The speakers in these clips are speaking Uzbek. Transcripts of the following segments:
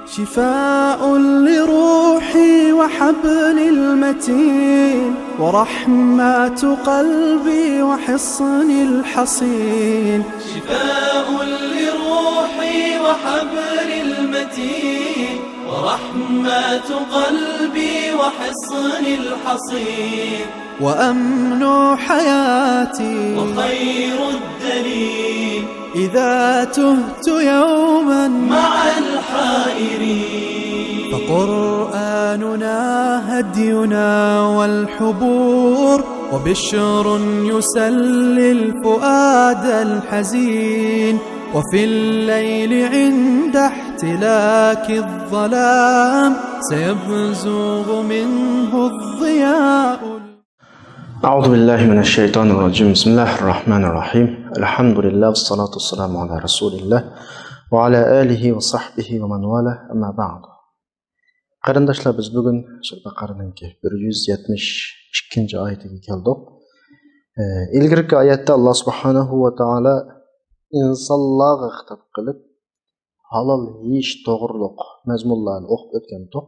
شفاء لروحي وحبل المتين ورحمة قلبي وحصن الحصين. شفاء لروحي وحبل المتين ورحمة قلبي وحصن الحصين. وأمن حياتي وخير الدليل إذا تهت يوما مع الحائرين. فقرآننا هدينا والحبور وبشر يسلي الفؤاد الحزين. وفي الليل عند احتلاك الظلام سيبزغ منه الضياء. أعوذ بالله من الشيطان الرجيم. بسم الله الرحمن الرحيم. الحمد لله والصلاة والسلام على رسول الله وعلى آله وصحبه ومن والاه. أما بعد. Qarindoshlar, biz bugun Baqaraning 172 oyatiga keldik. Ilgirki oyatda Alloh subhanahu va taolo insonlarga xitob qilib halol yeyish to'g'riliq mazmunlarni o'qib o'tgandik.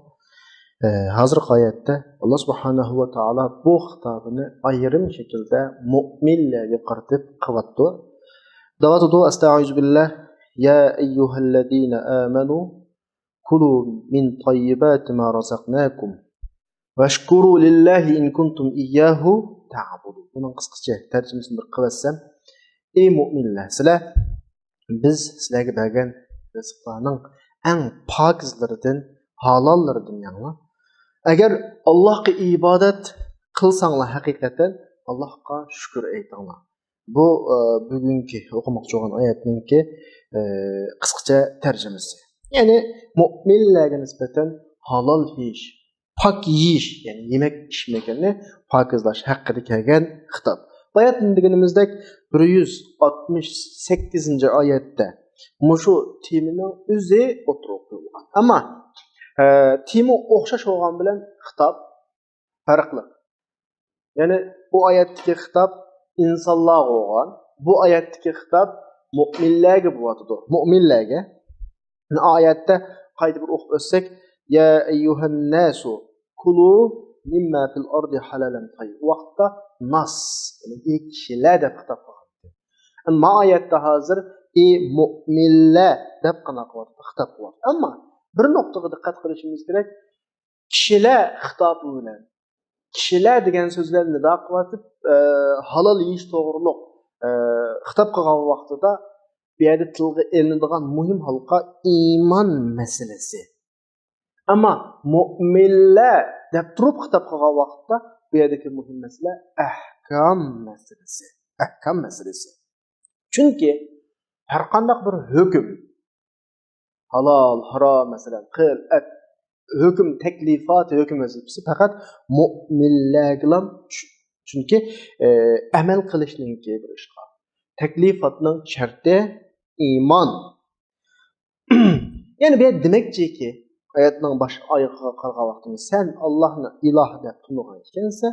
Hozirgi oyatda Alloh subhanahu va taolo bu xitobini ayrim shaklda mu'minlarga qaratib qilyapti. Davatudu astag'izu billah ya ayyuhallazina amanu kulu min tayyibati ma razaqnakum washkuru lillahi in kuntum iyyahu ta'budun. Bunun qisqacha tarjimasini bir qilsam, ey mu'minlar, sizlar biz sizlarga bergan rizqlarning eng pokizlaridan, halollaridan yanglar. Agar Allohga ibodat qilsanglar, haqiqatan Allohga shukr aytinglar. Bu bugungi o'qimoqchi bo'lgan oyatningki qisqacha tarjimasi. Ya'ni mu'minlarga nisbatan halol yeyish, pok yeyish, ya'ni yemek ichmakni pokizlash haqida kelgan xitob. Oyatning deganimizdek 168-oyatda mushu temining o'zi o'tirib qo'yilgan. Ammo temi o'xshash bo'lgan bilan xitob farqli. Ya'ni bu oyatdagi xitob insonlarga bo'lgan, bu oyatdagi xitob mu'minlarga bo'lyapti. Mu'minlarga. Oyatda qayta bir o'qib o'tsak, ya ayyuhan nasu kulu mimma fil ardi halalan tayyib. Vaqtda nas, ya'ni kishilar deb xitob qilgan. Ammo oyatda hozir mu'minlar deb xitob qilyapti. Ammo bir nuqtaga diqqat qilishimiz kerak. Kishilar xitobi bilan kishilar degan so'zlarni nido qilyotib, halol yeyish to'g'riliq xitob qilgan vaqtida bu yerda tilga ilinadigan muhim halqa iymon masalasi. Ammo mu'minlar deb turib xitob qilgan vaqtda bu yerdagi muhim masala ahkam masalasi. Ahkam masalasi. Chunki har qanday bir hukm, halol, harom, masalan, qil, at, hukm, taklifat, hukm vazifasi faqat mu'minlarga chunki amal qilishning bir ishqa. Taklifatning sharti iymon. Yani bu demakchiki, oyatning bosh oyog'iga qarag'an vaqtda sen Allohni iloh deb tunugan ekansa,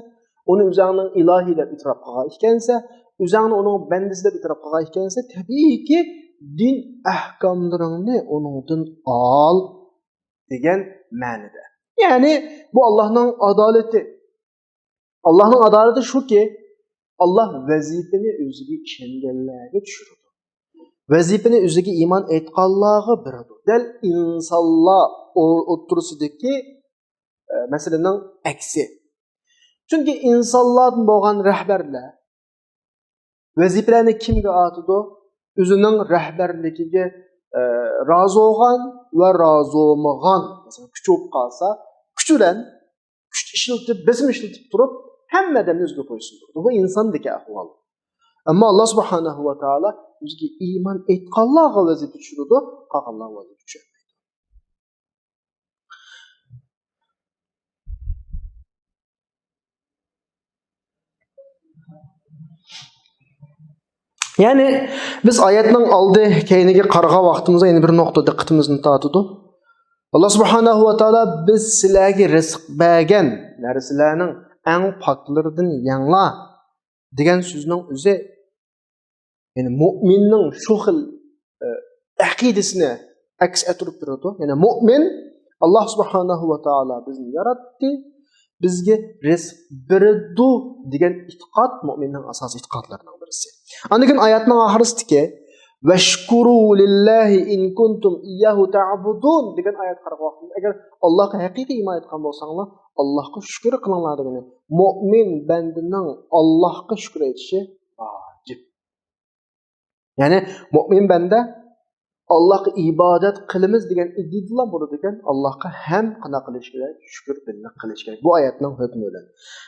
uni o'zingning ilohiy deb e'tirof qilgan ekansa, o'zingni uning bandasi deb e'tirof qilgan ekansa, tabiiyki din ahkomlarini onundan al degan ma'noda. Ya'ni bu Allohning adolati. Allohning adolati shuki, Allah vazifani o'ziga ishonganlarga tushiradi. Vazifani o'ziga iymon etganlarga beradi. Dal insonlar o'tirisidagi masalaning aksi. Chunki insonlardan bo'lgan rahbarlar vazifalarni kimga atadi? O'zining rahbarligiga rozi bo'lgan va rozi bo'lmagan. Masalan, kuch bo'lib qolsa, kuch bilan kuch ishlatib, bism ishlatib turib, hammadan o'ziga qo'ysin. Bu insondagi ahvol. Ammo Alloh subhanahu va taolo o'ziga iymon etganlarga vazifa tushiradi, qolganlarga vazifa tushirmaydi. Ya'ni biz oyatning oldi keyiniga qaragan vaqtimizda yana bir nuqta diqqatimizni tortadi. Alloh subhanahu va taolo biz sizlarga rizq bergan narsalarning eng poklaridan yanglar degan so'zning o'zi, ya'ni mu'minning shu xil aqidasini aks ettirib turadi. Ya'ni mu'min Alloh subhanahu va taolo bizni yaratdi, bizga rizq berdi degan e'tiqod mu'minning asosiy e'tiqodlaridan birisi. Andan oyatning oxirisidagi vashkuru lillahi in kuntum iyyahu ta'budun degan oyat qarab vaqtida agar Allohga haqiqiy iymon etgan bo'lsanglar, Allohga shukr qilinglar degani. Mu'min bandining Allohga shukr etishi vojib. Ya'ni mu'min banda Allohga ibodat qilamiz degan iddialar bo'ladi ekan, Allohga ham qana qilish kerak, shukr billah qilish kerak. Bu oyatning hukmi bilan.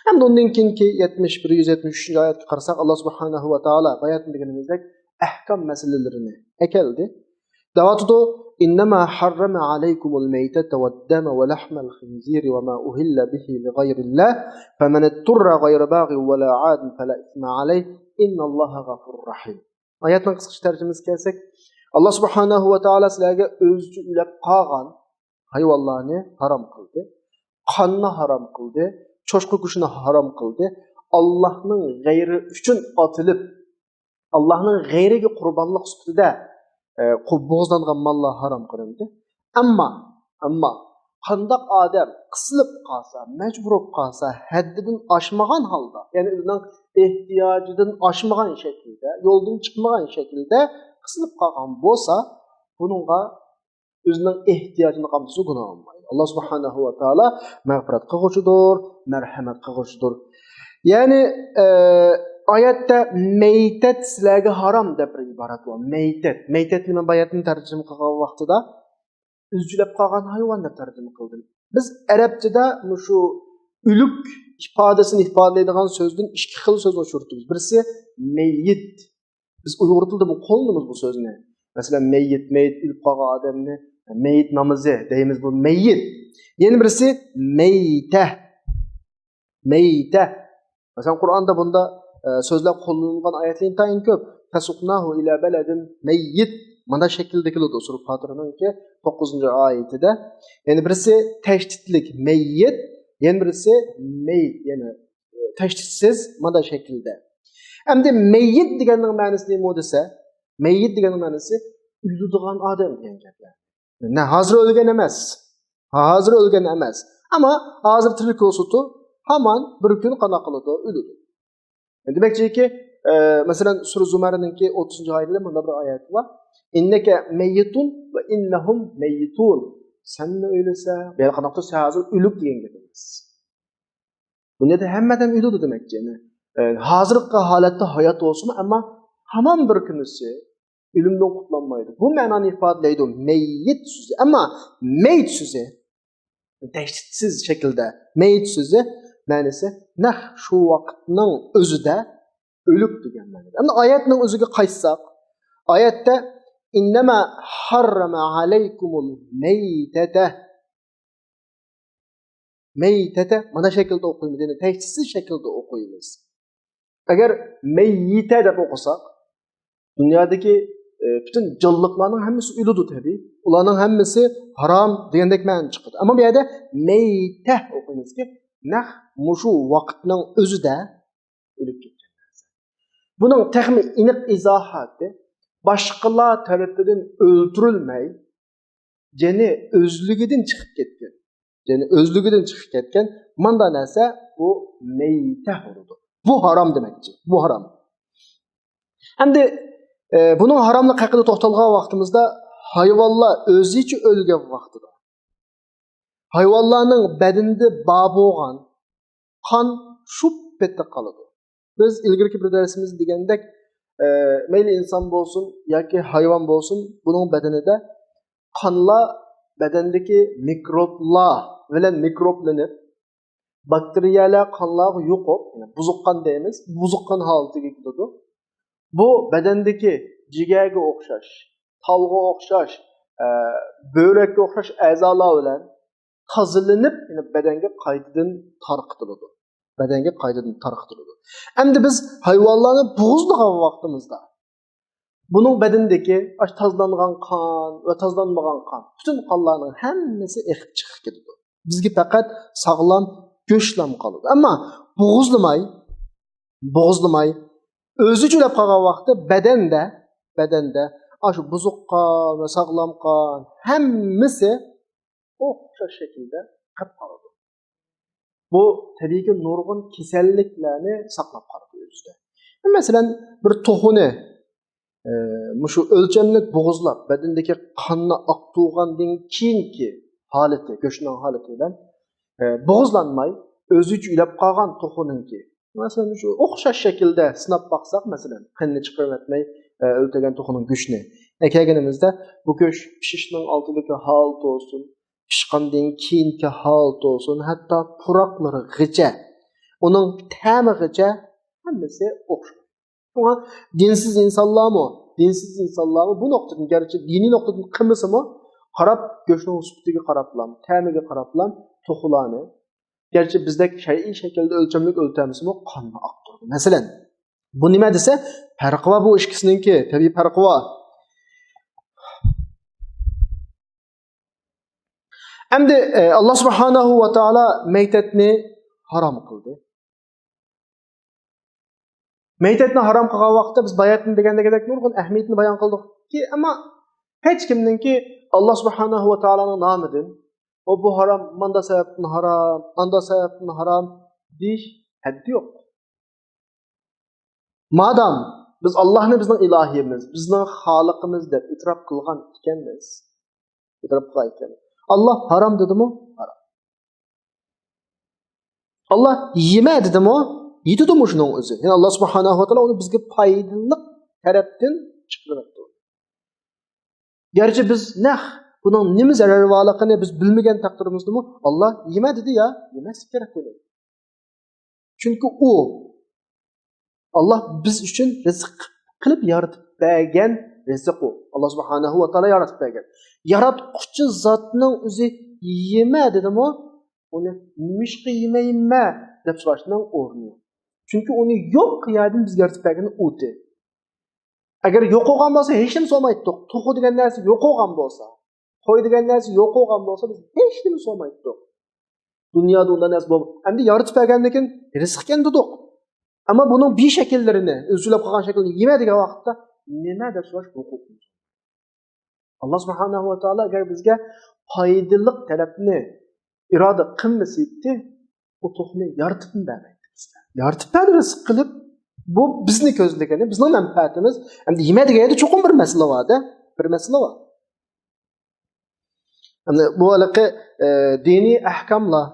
Hamda undan keyingi 71-173-oyatga qarasak, Alloh subhanahu va taolo oyatni deganimizdek ahkam masalalarini akaldi. Davatudo innama harrama alaykumul maytata wad-dama wa lahmal khinziri wa ma uhilla bihi li ghayrillah faman ittarra ghayra baghin wa la 'adin fala ithma alayhi innalloha ghafurur rahim. Oyatning qisqa tarjimasiga kelsak, Alloh subhanahu va taolo sizlarga o'zicha ulab qolgan hayvonlarni harom qildi, qonni harom qildi, cho'chqa go'shtini harom qildi. Allohning g'ayri uchun otilib, Allohning g'ayriga qurbonlik sifatida bo'g'izlangan mollar harom qilindi. Ammo qandoq odam qisilib qolsa, majbur bo'lib qolsa, haddidan oshmagan holda, ya'ni o'zining ehtiyojidan oshmagan shaklda, yo'ldan chiqmagan shaklda qisilib qolgan bo'lsa, buningga o'zining ehtiyojini qamtisi gunoh olmaydi. Alloh subhanahu va taolo mag'firat qilg'uchidir, marhamat qilg'uchidir. Ya'ni oyatda maytat sizlarga harom deb iborat bu. Maytat nima bayatni tarjima qilgan vaqtida üzülüp qolgan hayvon deb tarjima qildim. Biz arabchada shu uluk ifodasini ifodalaydigan so'zdan ikki xil so'z uchirtibmiz. Birisi meyyit. Biz Uyg'ur tilida bu qo'llaymiz bu so'zni. Masalan, meyyit o'lib qolgan odamni meyyit namozi deymiz, bu meyyit. Yana birisi meyta. Masalan, Qur'onda bunda so'zlar qo'llanilgan oyatlar intayin ko'p. Fasuqnahu ila baladin meyyit. Mana şekilde keladi Surah Fatiha'nınki 9-oyatida. Yani birisi teşditlik meyyit, yani birisi meyit, yani teşditsiz mana şekilde. Hem de meyyit deganning ma'nosi nima desa, meyyit deganning ma'nosi o'ladigan odam degan gap. Ne hozir o'lgan emas. Hozir o'lgan emas. Ammo hozir tirik bo'lsa-ku, hamon bir kun qana qiladi, o'ladi. Demakki, masalan Surah Zumar'ninki 30-oyatida bunda bir oyat var. İnneke meyyitun ve innahum meyyitun. Sen mi öylese? Bir kanakta hazır ölüp diyen gediniz. Bu ne de hemmeden ölüdü demek ki. Hazırlıkta halette hayat olsun ama hamam bir kınısı ölümden kutlanmaydı. Bu mananı ifadeleydi o meyyit sözü. Ama meyyit sözü dehşetsiz şekilde meyyit sözü manası şu vaktinin özü de ölüp diyen manada. Ama ayetinin özüge kaysak ayette İnnema harrama aleykumul meytete mana şekilde okuyumuz. Yani teşhissiz şekilde okuyumuz. Eğer meyyite de okusak, dünyadaki bütün canlılıkların hemmisi ölüdü tabi. Ulanın hemmisi haram diyendek ma'no çıkıdı. Ama bir yerde meyte okuyumuz ki, muşu vaktinin özü de ölüp gitti. Bunun texmi iniq izahatı, başqalar tarafından öldürülmey, ceni özlügüden çıkıp ketken. Ceni özlügüden çıkıp ketken, manda nese bu meyte oldu. Bu haram demekçi. Bu haram. Hem de bunun haramlık hakkında toxtalgan vaqtimizda hayvanlar özüçü ölgen vaqtida. Hayvanlarning bedeninde bab bo'lgan qon shu petda qoladi. Biz ilgirki bir dersimizde degandek meyli insan bolsun yoki hayvan bolsun, bunun bedeninde qonlar bedendeki mikroplar bilan mikroplanib, bakteriyalar qonlar yo'qib, yani buzuqqan deymiz, buzuqqan holatiga keladi. Bu bedendeki jigarga o'xshash, talga o'xshash, börekka o'xshash a'zolar bilan tozalanib, yani bedenge qaytadan tarqitiladi. Bedenge qaytadan tarqitiladi. Endi biz hayvonlarni bo'g'izlagan vaqtimizda bunun bedendeki tozlangan qon va tozlanmagan qon, bütün qonlarning hammasi eqib chiqib ketadi. Bizga faqat sog'lom go'shtlam qoladi. Ammo bo'g'izlamay o'zi julab qolgan vaqtda bedende Aşı buzuqqan ve sağlamqan hemmisi o'xshash shaklda qilib qoladi. Bu tabiiy nurg'un kasalliklarni saqlab qoladi o'zida. Masalan, bir to'xuni shu o'lchamlik bo'g'izlab badandagi qonni oqtirgandan keyingi holati, go'shtning holati bilan bo'g'izlanmay o'zicha ulab qolgan to'xuninki. Masalan, shu o'xshash shaklda sinab baqsaq, masalan, qonni chiqarib o'ltagan to'xuning go'shtini akaganimizda bu go'sht pishishning oldidagi holat bo'lsin, pishqandan keyingi holat bo'lsin, hatto puroqlarigacha, uning ta'migacha hammasi o'xshash. Shunga dinsiz insonlarmi bu nuqtadan, garchi diniy nuqtadan qilmasimi, qarab go'shtning sifatiga qarablam, ta'miga qarablam to'xularni, garchi bizdek shar'iy shaklda o'lchamlik o'ltamizmi, qonni oqtirdi. Masalan, bu nima desa, farqi va bu ikkisiningki, tabiiy farqi va. Endi Allah subhanahu va taolo maytatni harom qildi. Maytatni harom qilgan vaqtda biz bayatni degandek nurg'un ahamiyatni bayon qildikki, ammo hech kimninki Allah subhanahu va taoloning nomidan o bu harom, manda sababdan harom, anda sababdan harom deyish haddi yo'q. Madam biz Allah'ni bizning ilohimiz, bizning xoliqimiz deb itrof qilgan ekanmiz. Itrof qilgan ekan. Allah haram dedimi? Haram. Allah yeme dedimi? Yedidimi shuning o'zi. Yani Allah subhanahu va taolo uni bizga foydali tarafdan chiqaribdi. Garchi biz buning nima zarari borligini biz bilmagan taqdirimizdami? Allah yeme dedi ya, yemasi kerak edi. Chunki u Allah biz uchun rizq qilib yaratib bergan rizq u. Allah subhanahu va taolo yaratib bergan. Yaratquchi zotning o'zi yeme dedimi? Uni nimishqa yemaymi deb so'rashning o'rni. Chunki uni yo'q qiyadin biz yaratib bergan o'ti. Agar yo'q bo'lgan bo'lsa, hech kim so'maydik. To'qu degan narsa yo'q bo'lgan bo'lsa, qo'y degan narsa yo'q bo'lgan bo'lsa, biz hech kim so'maydik. Dunyoda undan narsa bo'lmaydi. Endi yaratib bergandan keyin rizq ekan dedik. Ammo buning bir shakllarini, o'zlab qolgan shaklni yemadigan vaqtda nima deb so'rash huquqimiz. Allah subhanahu va taolo agar bizga foydali talabni iroda qilmasaydi, u to'qni yaratib bermaydi. Yaratib rizq qilib, bu bizni ko'zlagani, bizning manfaatimiz. Endi yemaydiganda cho'qim bir masala bor-da, bir masala bor. Endi bu aloqa diniy ahkamlar,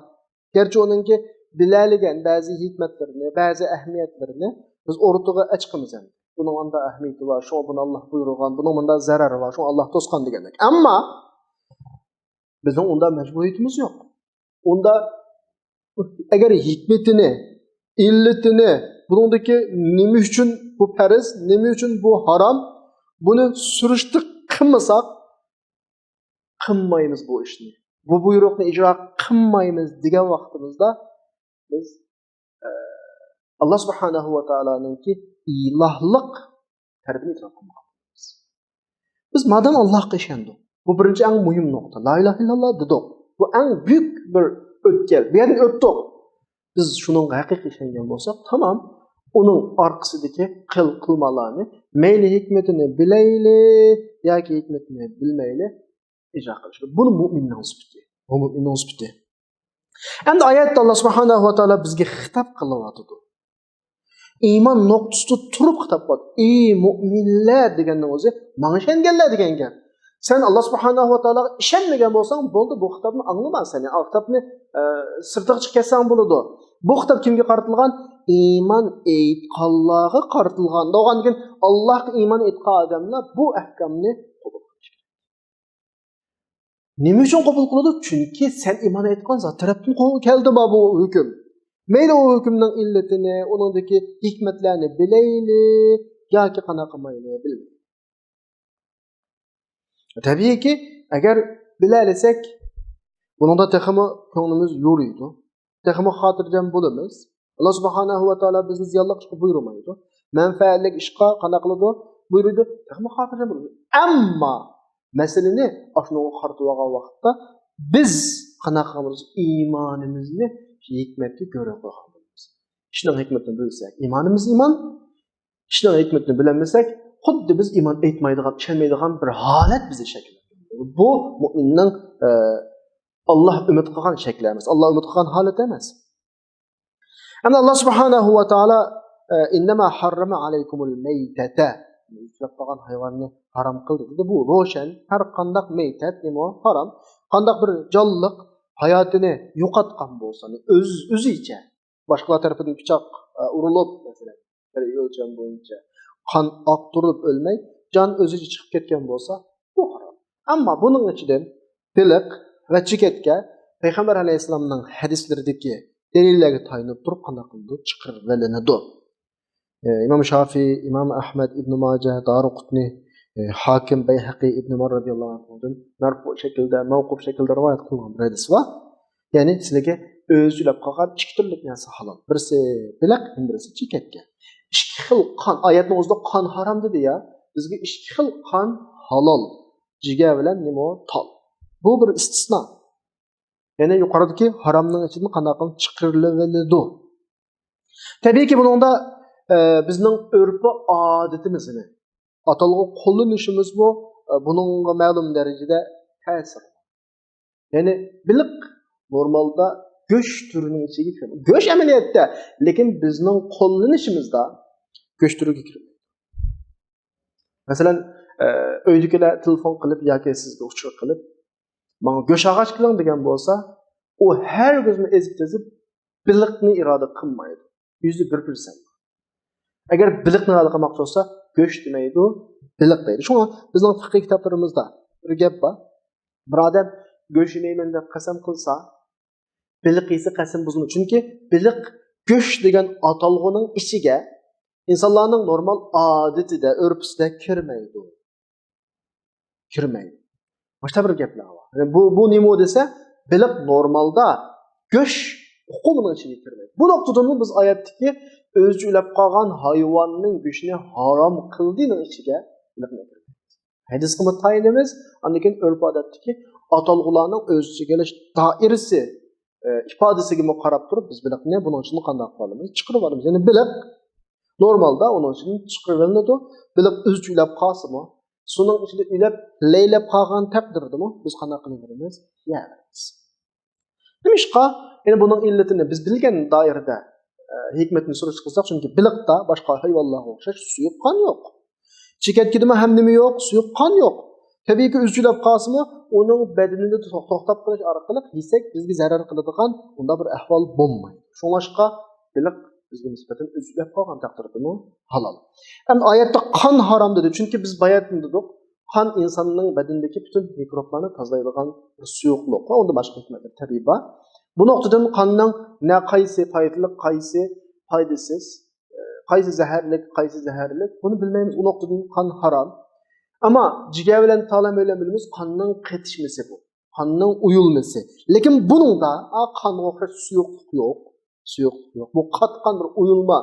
garchi uningki bilaligan ba'zi hikmatlarini, ba'zi ahamiyatlarini biz o'rtaga chiqamiz endi. Buning unda ahamiyati bor, shu buni Alloh buyurgan, buning unda zarari bor, shu Alloh to'sqan degandek. Ammo bizning unda majburiyatimiz yo'q. Unda agar hikmatini, illatini, buningdagi nima uchun bu farz, nima uchun bu harom, buni surishtiq qilmasak, qilmaymiz bu ishni. Bu buyruqni ijro qilmaymiz degan vaqtimizda biz Allah subhanahu va taoloninki ilohlik tarafini e'tirof qilamiz. Biz madam Allohga ishondik. Bu birinchi eng muhim nuqta. La ilaha illalloh dedik. Bu eng büyük bir o'tgan. Bu yerni o'tdik. Biz shuning haqiqiy ishongan bo'lsak, tamam, uning orqasidagi qilmalarni, mayli hikmatini bilayli yoki hikmatini bilmayli ijro qilish. Bu mu'minning sifati. Bu mu'minning sifati. Endi oyatda Alloh subhanahu va taolo bizga xitob qilyapti. Iymon nuqtasida turib xitob qiladi. Ey mu'minlar deganning o'zi mana ishonganlar degan gap. Sen Allah subhanahu va taologa ishonmagan bo'lsang, bo'ldi, bu xitobni anglamaysan. Yani xitobni sirtiq chiqarsang bo'ladi. Bu xitob kimga qaratilgan? Iymon etganlarga qaratilgan. Degan keyin Allohga iymon etgan odamlar bu ahkamni qabul qilish. Nima uchun qabul qiladi? Chunki sen iymon etgan zot tarafdan keldi bu hukm. Mayli o hukmning illatini, uningdagi hikmatlarni bilayli yoki qanaqa mayli bilmaydi. Tabiiyki, agar bilalasak, buningda texmo ko'nglimiz yo'riydi. Texmo xotirjam bo'lamiz. Alloh subhanahu va taolo bizni ziyonli ishga buyurmaydi. Manfaatli ishga qanaqa qiladi? Buyurdi. Texmo xotirjam bo'lamiz. Ammo masalani ashunga qaratib olgan vaqtda biz qanaqa qilamiz? Iymonimizni hikmatga ko'ra qo'yamiz. Ishning hikmatini bilsak, iymonimiz iymon. Ishning hikmatini bilmasak, xuddi biz iymon etmaydigan, ishonmaydigan bir holat bizni shakllantiradi. Bu mu'minning Allah ümid qilgan shakli emas, Allah ümid qilgan holat emas. Ama Allah subhanahu va taolo innama harrama alaykumul maytata, ushlab qolgan hayvonni harom qildi dedi. Bu ro'shan, har qanday maytat nima harom, qanday bir jonliq hayotini yo'qotgan bo'lsa, o'zicha boshqalar tarafidan pichoq urilib, masalan, bir o'lcham bo'yicha qon oqtirib o'lmay, jon o'zicha chiqib ketgan bo'lsa, bu harom. Ammo buning ichidan tiliq va cheketga payg'ambar alayhisolamning hadislaridagi delillarga tayanib turib qanday qilib chiqarib olinadi. İmam Şafii, İmam Ahmed İbn Majah, Daruqutni, Hakim, Bayhaqi, İbn Umar radıyallahu anh'dan marfu şekilde, mavquf şekilde rivayet kılgan bir hadis var. Yani sizlarga o'zlab qolgan ikki turli narsa halol. Birisi biliq, birisi cheketga. Ikki xil qon, oyatning o'zida qon harom dedi ya. Bizga ikki xil qon halol. Jigar bilan nima tol. Bu bir istisno. Yani yuqoridagi haromning ichidan qanday qilib chiqariladi. Tabiiyki buningda bizning urf odatimizni atalgı qo'llanishimiz bu buningga ma'lum darajada ta'sir. Yani biliq normalda go'sht turining ichiga kiradi. Go'sht amaliyotda, lekin bizning qo'llanishimizda go'sht turiga kiradi. Masalan, uydagilar telefon qilib yoki sizga uchuq qilib, "Menga go'sht ag'ach qiling" degan bo'lsa, u har o'zini ezib-tezib biliqni iroda qilmaydi. 101%. Agar biliqni iroda qilmoqchi bo'lsa, go'sht demaydi, biliq deydi. Shunga bizning fiqh kitoblarimizda bir gap bor. Bir odam go'sht yeyman deb qasam qilsa, biliq yesa qasam buziladi. Chunki biliq go'sht degan atalg'uning ichiga insonlarning normal odatida, urfida kirmaydi. Boshqa bir gaplar bor. Bu nima desa, biliq normalda go'sht huquqining ichiga kirmaydi. Bu nuqtadan biz oyatdagi o'zi ulab qolgan hayvonning go'shtini harom qildining ichiga biliqni kirmaydi. Hadis qilib tayinimiz, lekin urf odatdagi atalg'ularning o'z ichiga kelish doirasi ifodasiga qarab turib biz biliqni buning uchun qanday qilamiz? Chiqarib olamiz. Ya'ni biliq normalda uning uchun chiqarib olinadi. Biliq o'zi ulab qolsa-mu, suning ichida ulab, laylab qolgan taqdirdami, biz qanday qilamiz? Ya'miz. Nimishqa, yani buning illatini biz bilgan doirada hikmetini so'rash qilsak, chunki biliqda boshqa hayvonlarga o'xshash suyuq qon yo'q. Chekatkidimi ham nima yo'q, suyuq qon yo'q. Tabiiyki o'zlab qolsa-mu, uning badanini to'xtatib qilish orqali yesak bizga zarar qiladigan unda bir ahvol bo'lmaydi. Shunga biliq bizga nisbatan o'zlab qolgan taqdirdami halol. Ham oyatda qon harom dedi, chunki biz bayatni dedik, qon insonning badanidagi butun mikroblarni tozalaydigan bir suyuqlik va unda boshqa hikmatlar tabiiy bor. Bu nuqtadan qonning ne qaysi foydali, qaysi foydasiz, qaysi zaharli, bunu bilmaymiz. Bu nuqtadan qon harom. Ama jigar bilan ta'lam bilamiz, qonning qetishmasi bu. Qonning uyulması. Lekin buningda qonga o'xshash suyuqlik yo'q. Bu qatqan bir uyulma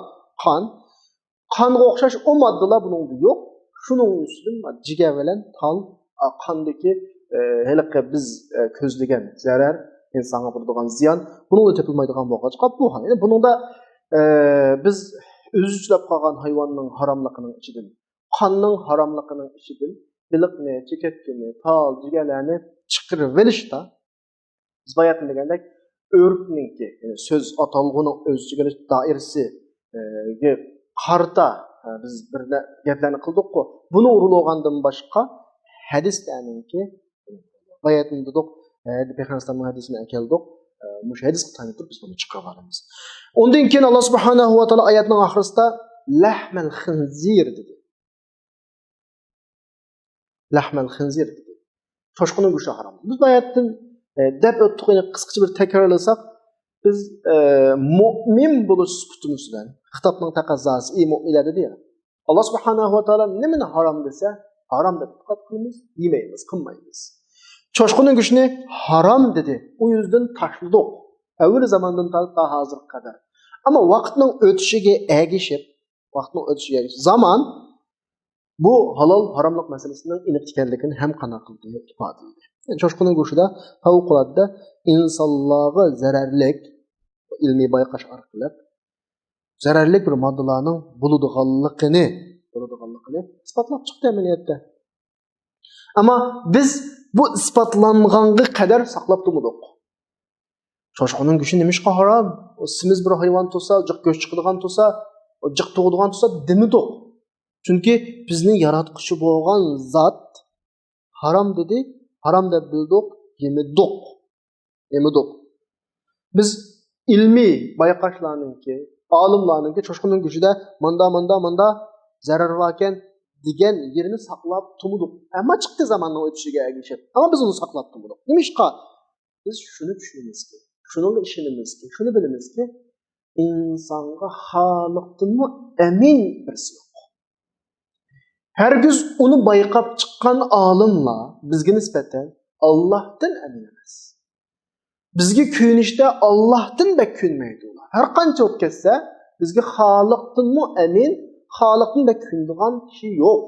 qonga o'xshash o moddalar buningda yo'q. Shuning ustidan jigar bilan qondagi haliqqa biz ko'zlagan zarar, insonga bo'ladigan ziyon, buningda tepilmaydigan bo'lg'achqa bu ham. Yani buningda biz o'zlab qolgan hayvonning haromligining ichidan, qonning haromligining ichidan biliqni, cheketini, tal, jigarlarni chiqarib olishda biz bayatni degandek urfninki, yani so'z atalg'uning o'ziga doirasiga qarta biz bir gaplarni qildik-ku. Buni urilgandan boshqa hadislarninki bayatni dedik, Peygamberning hadisini keldik. Mush hadis qilib turib biz buni chiqarib olamiz. Undan keyin Alloh subhanahu va taolo oyatning oxirisida lahmal khinzir dedi. Lahmal khinzir dedi. Toshqinning go'shti harom. Biz oyatdan deb o'tdiqini qisqacha bir takrorlasak, biz mu'min bo'lish sifatimiz bilan xitobning taqozosi, ey mu'minlar dedi ya. Alloh subhanahu va taolo nimani harom desa, harom deb qilib qilamiz, yemaymiz, qilmaymiz. Toshqinning go'shtini harom dedi. O yüzden tashladik. Avval zamondan ta hozirga qadar. Ama vaqtning o'tishiga ergishib, zaman bu halol haromlik masalasining aniq ekanligini ham qanday qildi ifodaladi. Yani toshqinning go'shtida favqulodda insonlarga zararlik ilmiy bayqash orqali zararli bir moddalarning bo'ladiganligini borligini isbotlab chiqdi amaliyotda. Ammo biz bu isbotlanganga qadar saqlab turdik. Cho'chqaning go'shi nimishqa harom? O simiz bir hayvon bo'lsa, jiq go'sh chiqadigan bo'lsa, o jiq tug'adigan bo'lsa demidik. Chunki bizni yaratquchi bo'lgan zot harom dedi, harom deb bildik, yemidik. Biz ilmiy bayqashlarninki, olimlarninki cho'chqaning go'shida manda zarar bor ekan degan yerini saqlab turdik. Ammo chiqdi zamonning o'tishiga ergashib. Ammo biz uni saqlab turdik. Nimishqa? Biz shuni tushunamizki, shunga ishonamizki, shuni bilamizki, insonga xoliqdanmi amin birisi yo'q. Hargiz uni bayqab chiqqan olimlar bizga nisbatan Allohdan amin emas. Bizga kuyinishda Allohdan bak kuyinmaydi ular. Har qancha o'tkazsa, bizga xoliqdanmi amin, xoliqdan bak kuyinadigan kishi yo'q.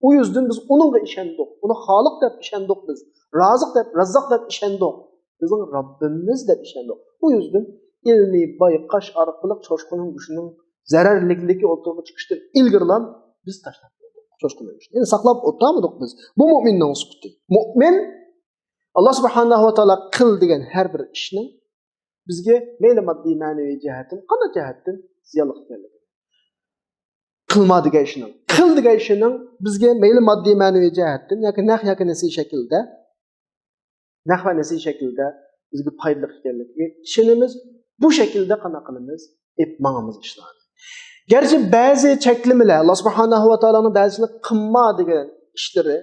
O yüzden biz onunla ishondik. Uni xoliq deb ishondik biz. Razzoq deb ishondik. Bizning Rabbimiz deb ishondik. Bu yüzden ilmiy bayqash orqali cho'chqaning go'shining zararlikligi o'rtaga chiqishdan ilgirlam biz tashlab qo'ydik. Cho'chqaning go'shini. Endi saqlab o'tiramiz biz. Bu mu'minning sifati. Mu'min Alloh subhanahu va taolo qil degan har bir ishni bizga mayli moddiy ma'naviy jihatdan, qanday jihatdan ziyonli ekanligi. Qilma degan ishning, qil degan ishning bizga mayli moddiy ma'naviy jihatdan yoki yoki nasiy shaklda bizga foydali ekanligi. Ishimiz bu shaklda qana qilamiz, etmamiz ishlarni. Gerçi ba'zi cheklamalar Alloh subhanahu va taoloning ba'zini qilma degan ishlari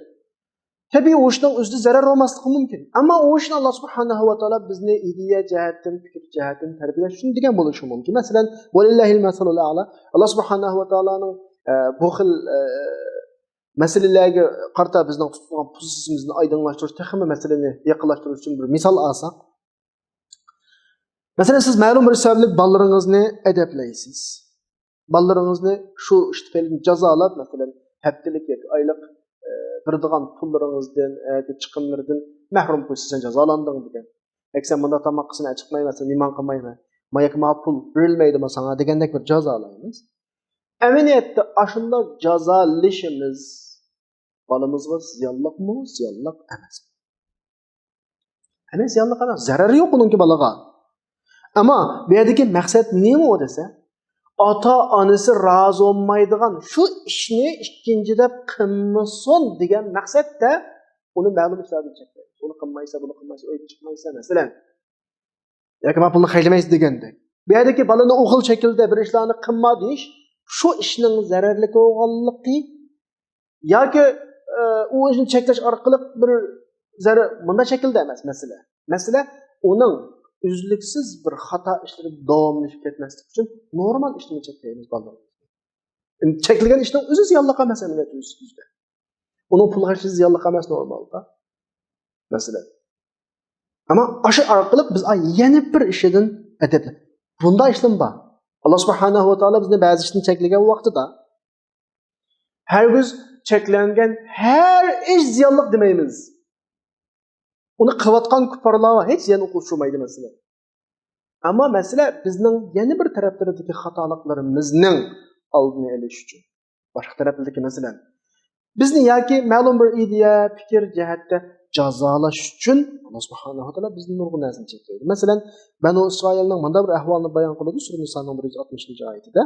tabii o işten özde zarar olmasligi mumkin. Ama o işten Allah subhanahu wa ta'ala bizni ideya jihatdan, fikr jihatdan tarbiya shuni degan bo'lishi mumkin. Masalan, valillahil masalul a'la. Allah subhanahu wa ta'alaning bu xil masalalarga qarata bizning tutgan pozitsiyamizni oydinlashtirish, texmi masalani yaqinlashtirish uchun bir misol olsak. Masalan, siz ma'lum bir sabablik bolalaringizni adablaysiz. Bolalaringizni shu ish tufayli jazolab, masalan, haftalik yoki oylik birdigan pullaringizdan, chiqimlardan mahrum qo'ysan jazolanding degan. Eksen bunda tamoq qilsang chiqmaysan, iymon qilmayman. Mayakma pul berilmaydimi sana degandek bir jazolaymiz. Amaliyotda ashunda jazolashimiz bolamizga ziyonliqmi, ziyonliq emas. Ana ziyonliq emas, zarari yo'q uningki bolaga. Ammo bu yerdagi maqsad nima o desa? Ota-onasi rozi olmaydigan shu ishni ikkinchi deb qilmasin degan maqsadda uni ma'lum ishlarni cheklaydi. Uni qilmaysa, buni qilmaysa, o'yib chiqmaysa masalan. Yoki men pulni qaylamaysiz deganda. Bu yerdagi bolani o xil shaklda bir ishlarni qilma deyish, shu ishning zararli bo'lganligi yoki u ishni cheklash orqali bir zarar bunda shaklda emas masala. Masala uning üzlüksiz bir hata işleri davamlaşıp ketmeslik için normal işlemi çekmeyimiz balalarımız. Yani çekilgen işten özü ziyonliq emas emniyet üstüzde. Onun pul harcı ziyonliq emas normalda. Mesela. Ama aşı arqılık biz yeni bir işeden edepli. Bunda işlem var. Allah subhanahu wa ta'ala bizni bazı işini çekilgen vaqtida her gün çeklengen her iş ziyonliq demeyimiz. Onu qıvatqan kuparlar hiç ziyan uquşmaydı mesela. Ama mesela bizning yeni bir taraflardagi xatoliklarımızning oldini olish uchun boshqa taraflardagi mesela bizni yoki ma'lum bir ideya, fikr jihatda jazolash uchun Alloh subhanahu va taolo bizni nurg'un narsani cheklaydi. Masalan, Banu Isroilning mana bir ahvolini bayon qiladi Sura Nisoning 160-oyatida.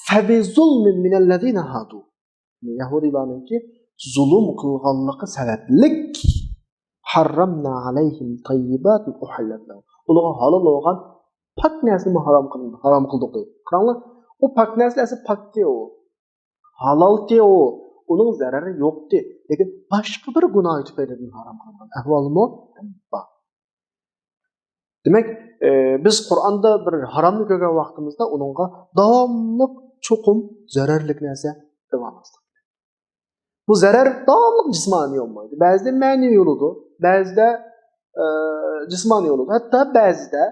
Fabizulmin minallazina hadu. Yahudilarninki zulm qilganligi sabablik harramna alayhim tayyibat uhillat lahum. Ularga halol bo'lgan pak narsani harom qildik deydi. Qaranglar, o pak narsa pakki o. Halolki o. Uning zarari yo'qdi. Lekin boshqa bir gunoh tufayli harom qilingan. Ahvolmi? Bor. Demak, biz Qur'onda bir haromni ko'rgan vaqtimizda uningga davomli cho'qim zararli narsa demoqmiz. Bu zarar davomli jismoniy olmaydi. Ba'zida ma'naviy yo'lidir, ba'zida jismoniy yo'lidir. Hatto ba'zida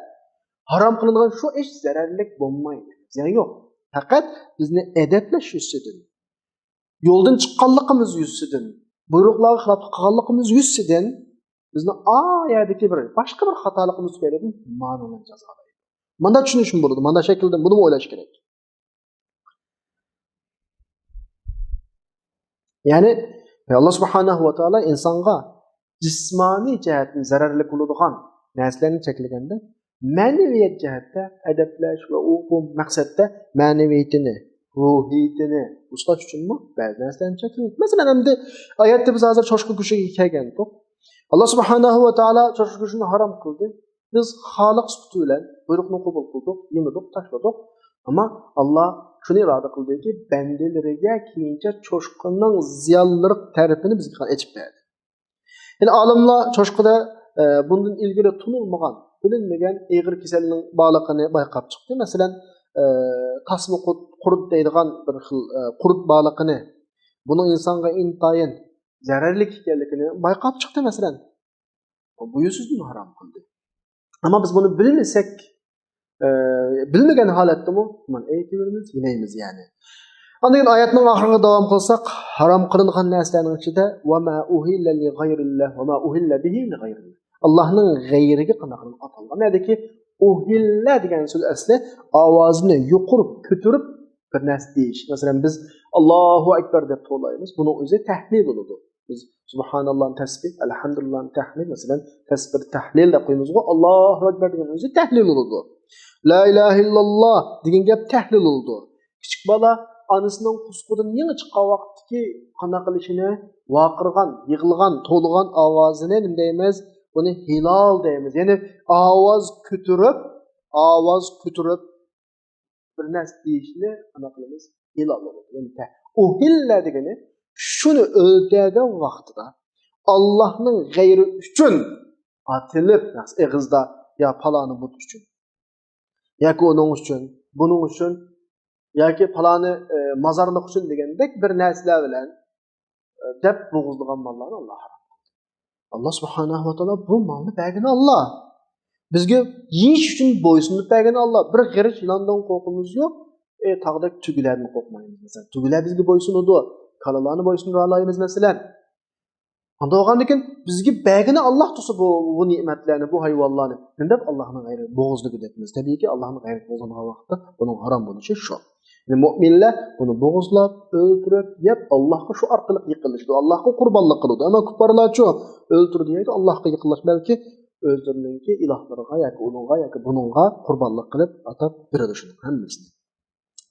harom qilingan shu ish zararli bo'lmaydi. Ya'ni yo'q. Faqat bizni adablash yuzidan, yo'ldan chiqqanligimiz yuzidan, buyruqlarga xilof qilganligimiz yuzidan bizni yerdagi bir boshqa bir xatoligimiz tufayli ma'nolan jazolaydi. Manda tushunishim bo'ladi. Manda shaklda buni o'ylash kerak. Yani Allah subhanahu wa ta'ala insonga jismoniy jihatdan zararli bo'ladigan narsalarni cheklaganda ma'naviyat jihatda adablash va u maqsadda ma'naviyatini, ruhiyatini ushlash uchunmi ba'zi narsalarni cheklaydi. Masalan, endi oyatda biz hozir cho'chqa go'shiga kelgandik. Allah subhanahu wa ta'ala cho'chqa go'shini harom qildi. Biz xoliq sifati bilan buyruqni qabul qildik, yemedik, tashladik. Ama Allah shuni iroda qildiki, bandalariga keyincha cho'chqaning ziyonlilik tarafini bizga aytib berdi. Yani olimlar cho'chqada bundan ilgari tunilmagan, bilinmagan eg'ir kasalning borligini bayqab chiqdi. Masalan, tasma qurut deydigan bir xil qurut borligini, buning insonga intayin zararli ekanligini bayqab chiqdi masalan. Bu yusizni harom qildi. Ama biz bunu bilmesek, bilmegen halatda mı? Aman eğitimimiz bileyimiz yani. Anlayın ayetinin ahırına devam kılsak, haram kılıngan neslerin içinde وَمَا أُهِلَّ لِغَيْرِ اللّٰهِ وَمَا أُهِلَّ بِهِ لِغَيْرِ اللّٰهِ Allah'ın gayrigi qanaqının atalgan. Nedeki uhilla degan söz asli avazını yuqurib, kötürüp bir nas deyiş. Mesela biz Allahu Ekber deb to'laymiz. Bunun o'zi tahlil bo'ladi. Biz subhanallahni tasbih, elhamdülillahni tahlil, mesela tasbih tahlil de qo'yamiz. Allahu Ekber degan o'zi tahlil bo'ladi. La ilahe illallah degan gap tahlil bo'ladi. Kichik bola anasının qusqudan yangi chiqqan vaqtki qanaqa qilishini, vaqirgan, yig'ilgan, to'lg'an ovozini nima deymiz? Bunu hilal deymiz. Yani avaz kütürüp bir narsa deyishni ana qilamiz hilal bo'ladi. Yani uhilla degani shuni o'ldirgan vaqtida Allohning g'ayri uchun atilib, eg'izda ya palani but uchun yoki uning uchun, buning uchun yoki palani mazarlik uchun degandek bir narsalar bilan deb bo'g'izlagan mollarni Alloh harom. Allah subhanahu wa ta'ala bu malni bergani Allah. Bizga yeyish uchun bo'ysunib bergani Allah. Bir g'irish ilondan qo'rqimiz yo'q. Tag'dak tugilarni qo'rqmaymiz masalan. Tugilar bizga bo'ysunadi. Kalalarni bo'ysundira olamiz masalan. Unda o'g'andikin bizga bergani Allah tursa bu ne'matlarni, bu hayvonlarni. Nima deb Allohning g'ayri bo'g'izligi deymiz. Tabiiyki Allohning g'ayri bo'lgan vaqtda buning harom bo'lishi shu. Yani mu'minlar bunu bo'g'izlab, o'ldirib, yeb Allohga shu orqali yiqilishdi. Allohga qurbonlik qildi. Ammo kuffarlarchi o'ldirdi deydi, Allohga yiqillash balki o'zlarininki ilohlarga yoki uningga yoki buningga qurbonlik qilib atab beradi shuni hammasini.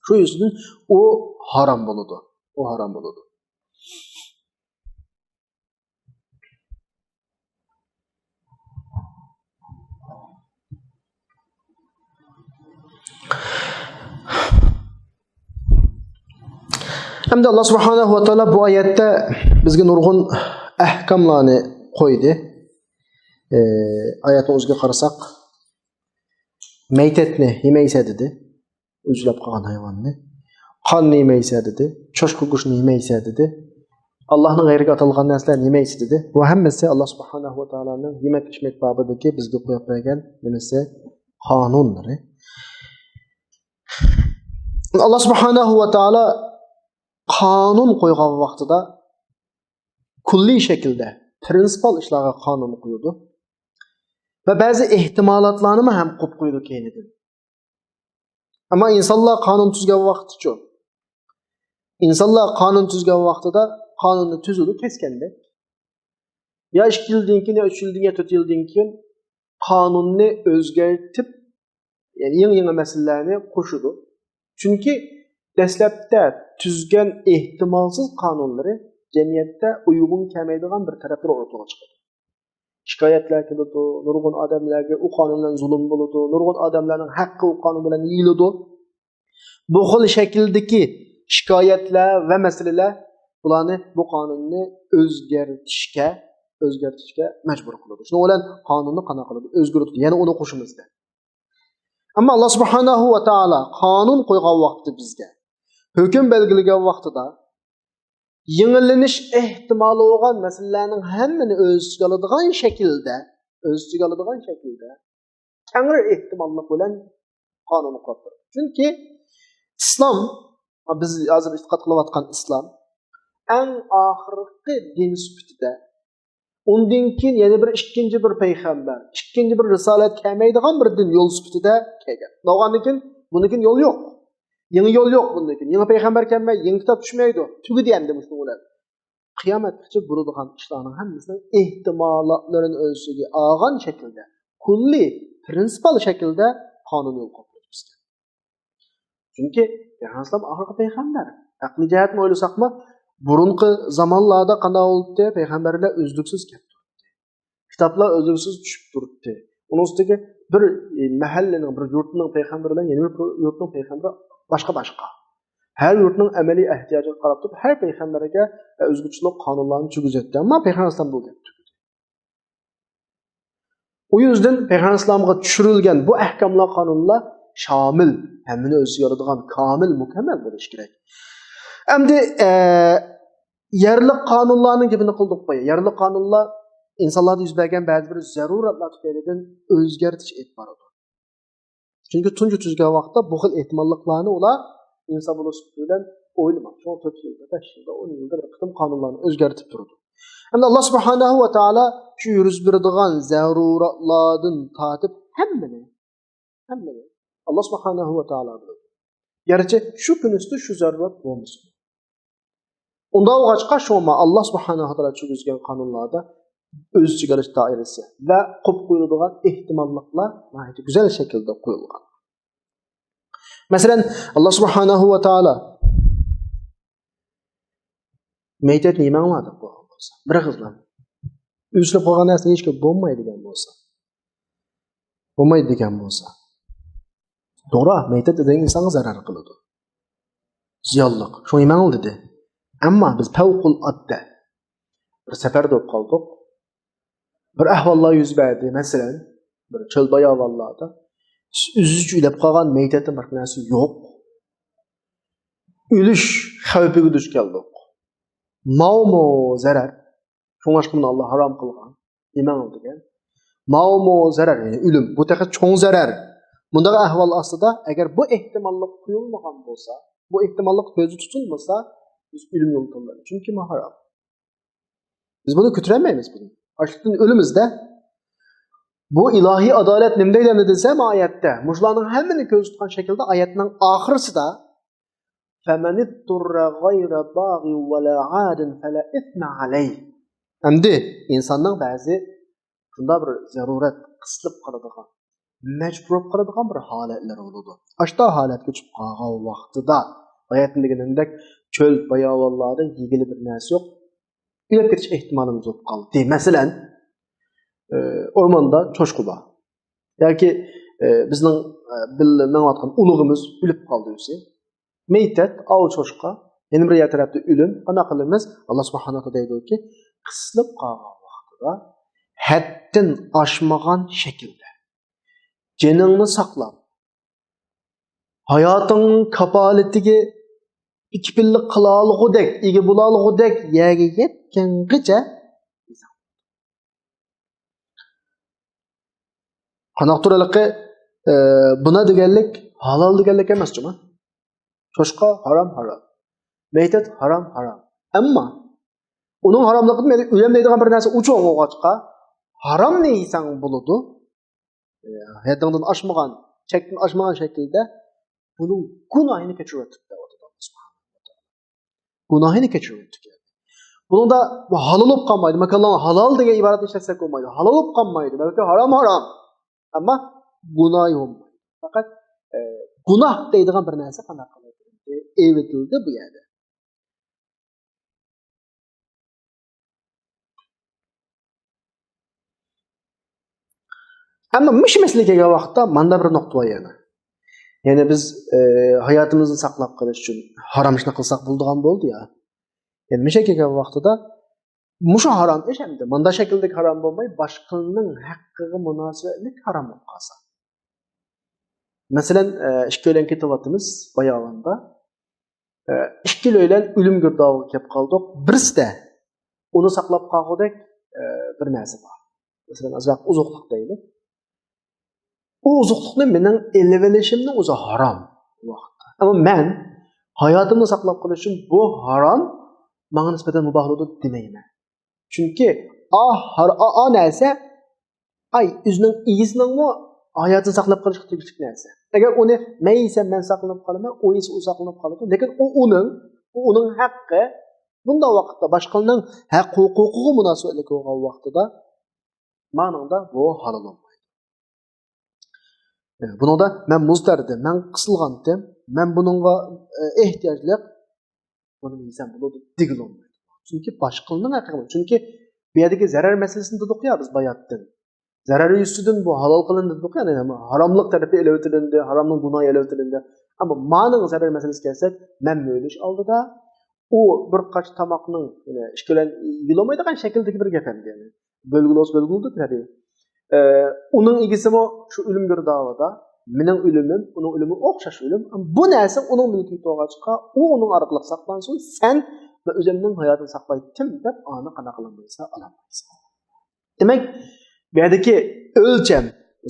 Shu yüzden o haram bo'ladi. O haram bo'ladi. Hem de Allah subhanahu wa ta'ala bu ayette bizge nurgun ahkamlarını koydu. Ayetin o'ziga qarasak, meytetni yemeyse dedi. Üzülüp kalan hayvanını. Kanını yemeyse dedi. Çoşku kuşunu yemeyse dedi. Allah'ın gayriga atalgan narsalarni yemeyse dedi. Bu hemmesi Allah subhanahu wa ta'ala'nın yemek içmek babidagi bizge qo'yib bergan nimasi qonunlari. Allah subhanahu wa ta'ala qonun qo'ygan vaqtida kulli şekilde prinsipal ishlarga qonun qo'ydi. Ve bazı ehtimalatlarını ham qo'yib qo'ydi keyinida. Ama insanlar qonun tuzgan vaqticha. İnsanlar qonun tuzgan vaqtida qonunni tuzildi keskanda. Ya 2 yildan keyin, ya 3 yildan, ya 4 yildan keyin qonunni o'zgartib, yani yangi masalalarni qo'shdi. Chunki dastlabda tuzgan ehtimolsiz qonunlari jamiyatda uygun kelmaydigan bir taraflar o'rtaga chiqadi. Shikoyatlar keladi, nurg'un odamlarga u qonundan zulm bo'ladi, nurg'un odamlarning haqqi u qonun bilan yeyiladi. Bu xil shakldagi shikoyatlar va masalalar bularni bu qonunni o'zgartirishga majbur qiladi. Shuning bilan qonunni qana qiladi, o'zgartiradi, ya'ni uni qo'shimizda. Ammo Alloh subhanahu va taolo qonun qo'ygan vaqtda bizga hukm belgilagan vaqtida yengillanish ehtimoli bo'lgan masalalarning hammani o'z ichiga oladigan shaklda kengir ehtimollik bilan qonun qo'ydi. Chunki islom, biz hozir e'tiqod qilayotgan islom eng oxirgi din sifatida undan keyin yana bir ikkinchi bir payg'ambar, ikkinchi bir risolat kelmaydigan bir din yo'l sifatida kelgan. Bo'lgandan keyin bundan yo'l yo'q. Yangi yo'l yo'q bundan keyin. Yangi payg'ambar kelmay, yangi kitob tushmaydi. Tugidi endi musulmonlar. qiyomatgacha bo'ladigan ishlarning hammasining ehtimolotlarini o'ziga olgan shaklda, kulli, prinsipal shaklda qonun yo'l qo'yibmiz. Chunki Payg'ambar oxirgi payg'ambar. Aqli jihatni o'ylasaqmi, burunqi zamonlarda qanday bo'ldi? Payg'ambarlar uzluksiz keldi. Kitoblar uzluksiz tushib turibdi. Uning ustiga bir mahallaning, bir yurtning payg'ambari bilan yana bir yurtning payg'ambari boshqa. Her yurtning amaliy ehtiyojiga qarab turib, har payg'ambarga o'zgarishlik qonunlarni tugizadi. Ammo payg'ambar bu gapni tugizdi. O yüzden payg'ambarga tushirilgan bu ahkomlar, qonunlar shamil, hammani o'ziga oladigan komil, mukammal bo'lishi kerak. Endi yerlik qonunlarning gapini qildik qo'ya. Yerlik qonunlar insonlarda yuz bergan ba'zi bir zaruratlar tufaylidan o'zgartirish e'tiboridir. Chunki tunji tuzgan vaqtda bu xil ehtimolliklarni ular inson bo'lishi bilan o'ylamoq. Shu 4 yilda, 5 yilda, 10 yilda bir qitim qonunlarni o'zgartirib turadi. Endi Alloh subhanahu va taolo shu yuz beradigan zaruratlardan tortib hammani Alloh subhanahu va taolo biladi. Garchi shu kunusda shu zarurat bo'lmasin. Unda o'g'achqa shoma Alloh subhanahu va taolo tuzgan qonunlarda o'z chegarash doirasi va qo'yib qo'yiladigan ehtimolliklar nihoyatda go'zal shaklda qo'yilgan. Masalan, Alloh subhanahu va taolo maytat nemanlardi bu bo'lsa, bir qizlar o'zlab qolgan narsa hech kim bo'lmaydigan bo'lsa. To'g'ri, maytat degan insonga zarar qiladi. Ziyonliq. Shu nima dedi? Ammo biz favqul odda bir safarda bo'lib qoldik. Bir ahvollar yuz berdi. Masalan, bir cho'l bayovallarda üzücü ilep qolgan maytatning bir narsa yo'q. O'lish xavfiga duch keldik. Mavmo zarar. Shunga Alloh harom qilgan. Nima degan? Mavmo zarar, ya'ni o'lim. Bu taqa cho'ng zarar. Bunday ahvol ostida agar bu ehtimollik qo'yilmagan bo'lsa, bu ehtimollik ko'zi tutilmasa, biz o'lim yo'l tanlaymiz. Chunki harom. Biz buni ko'tarmaymiz buni. Açlıktan ölümüzde bu ilahi adalet nimdeydi desem ayette. Muşlarının hemini göz tutan şekilde ayetinin ahırsı da فَمَنِ اِتْتُرَّ غَيْرَ بَاغِ وَلَا عَادٍ فَلَا اِثْمَ عَلَيْهِ. Şimdi insanların bazı şunda bir zaruret kısılıp kalıdığın, mecbur kalıdığın bir haletler oldu. Aşta halet geçip kaldığı vakti da ayetin degeninde çöl bayavallarda ilgili bir nesi yok. İlep geçiş ihtimalimiz yok kaldı. Mesela ormanda çoşku var. Yani ki bizden bilmem atkan uluğumuz ülüp kaldı. Meytet, av çoşka, yeni bir yer tarafta ülüm. Ana kılımız Allah subhanahu wa ta'ala diyor ki kısılıp kaldığı vaxtıda haddin aşmağan şekilde canını saklap hayatının kapaletiga iki pillik kılalığı igi bulalığı yerge yetkengice qanaqturaligi buna deganlik halol deganlik emas juma. Çoşqa haram. Meytet haram. Ammo uning haromligini men o'ylamaydigan bir narsa uchoq o'g'achqa haram ne yesang bo'ladi. Haddingdan oshmagan, chekdan oshmagan shaklda buning gunohini kechirib Günahını keçirdik. Bunun da halal olup kalmaydı. Makallan halal diye ibaret işletsek olmaydı. Halal olup kalmaydı. Belki haram. Ama günah olmaydı. Fakat günah deydiğin bir neyse kana kalır. Evetildi bu yerde. Ama mış meselege vaqtda manda bir nokta var yani. Yani biz hayatımızı saklap qilish uchun haram ishni qilsak bo'ladigan bo'ldi ya. Yani misha kelgan vaqtida mushu haram ish endi manda shakldagi haram bo'lmay boshqaning haqqiga munosabatlik haram bo'lib qolsa. Masalan, ikkilan ketyapmiz bayog'ida. Ikkilan o'lim girdoviga kelib qoldik. Birisida uni saqlab qolgudek bir narsa bor. Masalan, azroq uzoqlik deylik. O uzuqluqni mening elvelishimning o'zi harom vaqtda. Ammo men hayotimni saqlab qolish uchun bu harom menga nisbatan mubohludir demayman. Chunki a narsa o'zining egisining hayotini saqlab qolishga tegishli narsa. Agar uni men saqlab qolaman, u esa u saqlab qoladi. Lekin uning haqqi Bunda vaqtda boshqalarning haq huquqiga munosabatli bo'lgan vaqtida ma'noda bu halol olmaydi. Buningda men muzdardim, men qisilgandim, men buningga ehtiyojliq buni yesam bo'ladi degil olmaydi. Chunki boshqalarning haqiga, chunki bu yerdagi zarar masalasini dedik ya biz bayatdan. Zarari üstüdün bu halal kılındı dedik yani haramlık tarafı ele ötülündü, haramlık günahı ele ötülündü. Ama ma'nın zarar meselesi gelsek, men möylüş aldı da o bir kaç tamakның işkelen yilamaydigan şekildeki bir gependi yani. Bölgülü tabi. Onun ilgisi mi şu ölüm bir davada, mening ölümüm, onun ölümü okşaş ölüm. Ama bu neyse onun mülkü toğa çıka, o onun arıqlıq saklansın, sen ve özümün hayatını saklayıp dep anı kana kılınmaysa alamaysa. Demek bu yerdeki ölçem,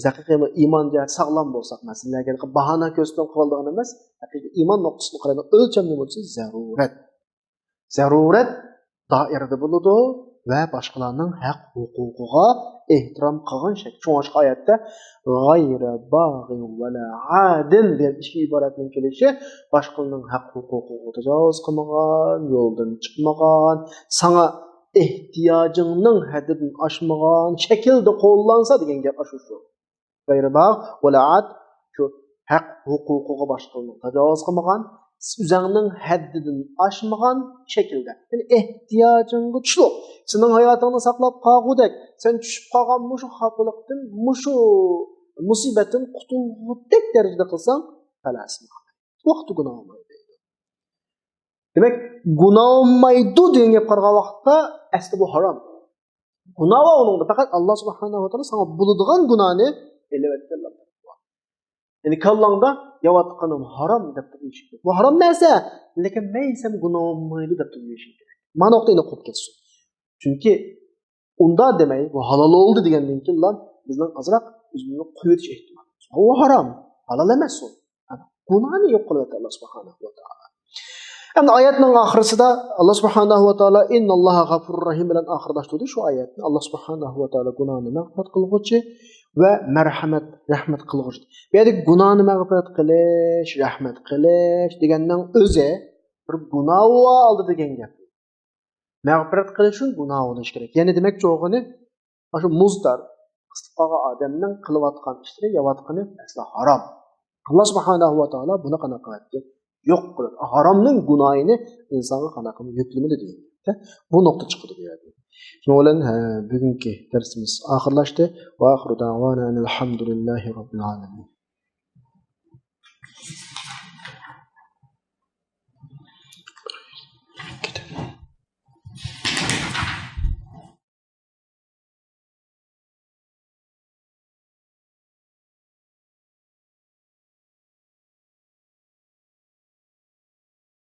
haqiqiy iman cihati sağlam bo'lsak, masalan, bahana ko'zdan qoldigan emas, haqiqiy iman nuqtasini qaraydigan o'lcham nima bo'lsa, zarurat. Zarurat doirada bo'ladi va boshqalarning haq huquqiga ehtirom qilgan shak. Chunki oyatda g'ayra bag'i va la adin degan ishga iboratning kelishi boshqalarning haq huquqiga tajovuz qilmagan, yo'ldan chiqmagan, sana ehtiyacının haddidan aşmagan şekilde qo'llansa degan gap shu. Gayribaq walaat shu haq huquqiga boshqalarni tajovuz qilmagan, o'zingning haddidan aşmagan şekilde. Yani ehtiyacыңga tushib, sening hayotingni saqlab qolgudek, sen tushib qolgan mushu xafalikdan, mushu musibatdan qutulgudek darajada qilsang, falasmi. Vaqti gunoh olmaydi. Demek günah olmaydı degan gap qargan vaqtda asli bu haram. Günah va uningda faqat Alloh subhanahu va taolo sana buladigan gunohni elvatganlar. Yani kallangda yavatqanim haram deb turishing kerak. Bu haram narsa, lekin meysam günah olmaydi deb turishing kerak. Mana o'qtayni qo'yib ketsin. Chunki unda demay bu halol oldu degandan keyin bizning azroq o'zimizni qo'yib o'tish ehtimoli. Bu haram, halol emas u. Gunohni yo'q qiladi Alloh subhanahu va taolo. Hem de ayetinin ahirisi Allah subhanahu wa ta'ala innallaha gafurur rahim bilen ahirdaştırdı şu ayetini. Allah subhanahu wa ta'ala günahını mağfiret kılgıcı ve merhamet, rahmet kılgıcı. Yani günahını mağfiret kılış, rahmet kılış degenden öze bir günahı aldı degen gap. Mağfiret kılışın günahı oluş gerek. Yani demek ki oğunu şu muzdar, kısıtpağı adamdan kılıvatkan işleri yavatkanı asla haram. Allah subhanahu wa ta'ala buna kanaka etti. Yok qilib haromning gunohini insonga qanaqa yuklamadi deydi. Bu nuqta chiqdi bu yerda. Shuning bilan bugungi darsimiz oxirlashdi. Va oxiru da'vana alhamdulillahi robbil alamin.